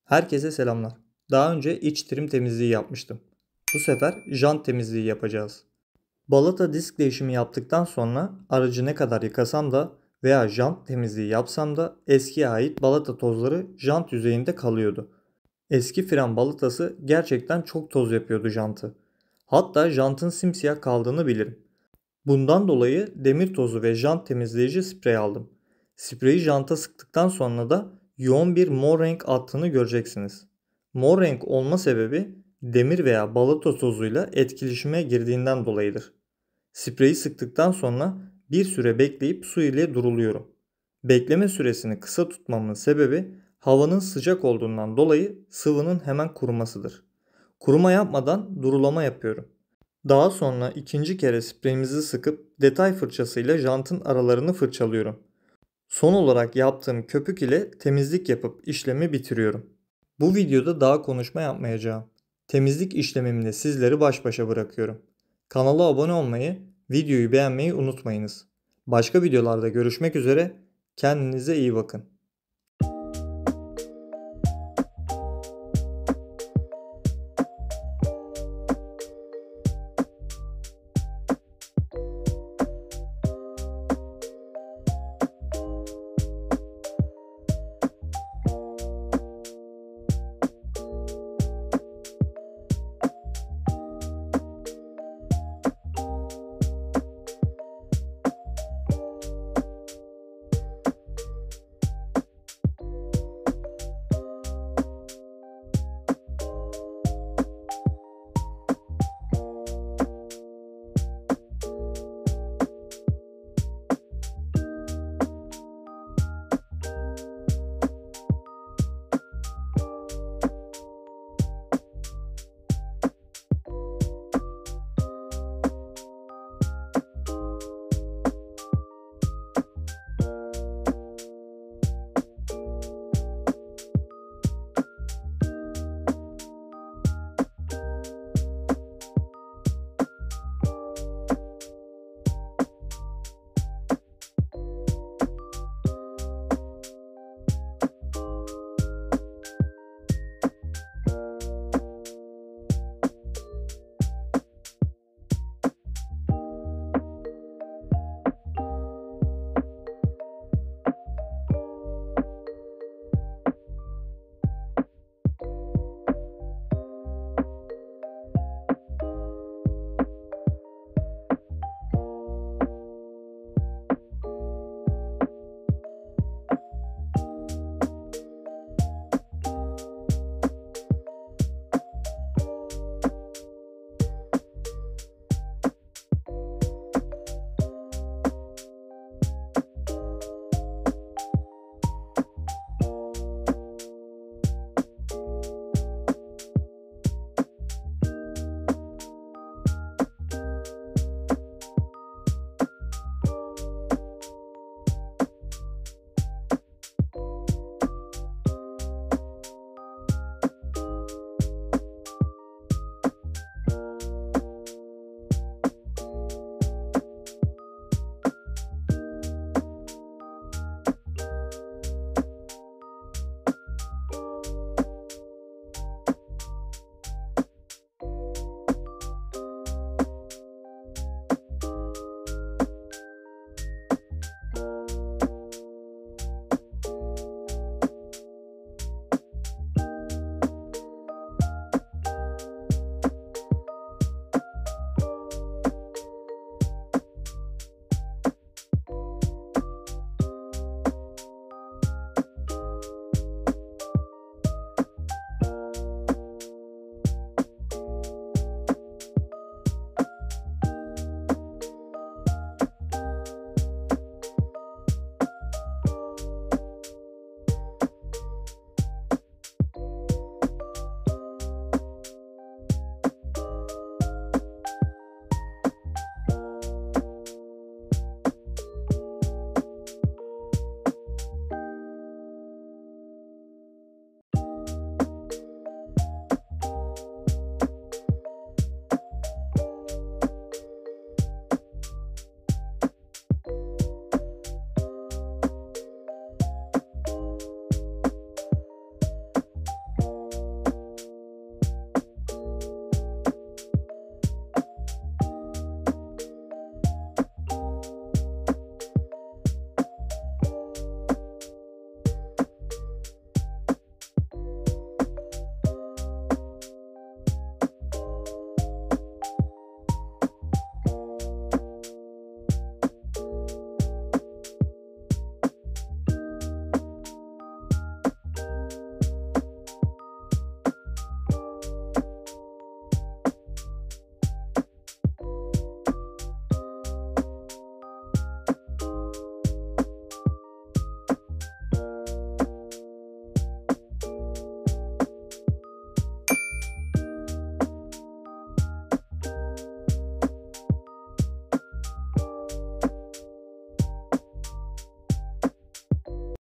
Herkese selamlar. Daha önce iç trim temizliği yapmıştım. Bu sefer jant temizliği yapacağız. Balata disk değişimi yaptıktan sonra aracı ne kadar yıkasam da veya jant temizliği yapsam da eskiye ait balata tozları jant yüzeyinde kalıyordu. Eski fren balatası gerçekten çok toz yapıyordu jantı. Hatta jantın simsiyah kaldığını bilirim. Bundan dolayı demir tozu ve jant temizleyici sprey aldım. Spreyi janta sıktıktan sonra da yoğun bir mor renk attığını göreceksiniz. Mor renk olma sebebi demir veya balata tozuyla etkileşime girdiğinden dolayıdır. Spreyi sıktıktan sonra bir süre bekleyip su ile duruluyorum. Bekleme süresini kısa tutmamın sebebi havanın sıcak olduğundan dolayı sıvının hemen kurumasıdır. Kuruma yapmadan durulama yapıyorum. Daha sonra ikinci kere spreyimizi sıkıp detay fırçasıyla jantın aralarını fırçalıyorum. Son olarak yaptığım köpük ile temizlik yapıp işlemi bitiriyorum. Bu videoda daha konuşma yapmayacağım. Temizlik işlemimle sizleri baş başa bırakıyorum. Kanala abone olmayı, videoyu beğenmeyi unutmayınız. Başka videolarda görüşmek üzere, kendinize iyi bakın.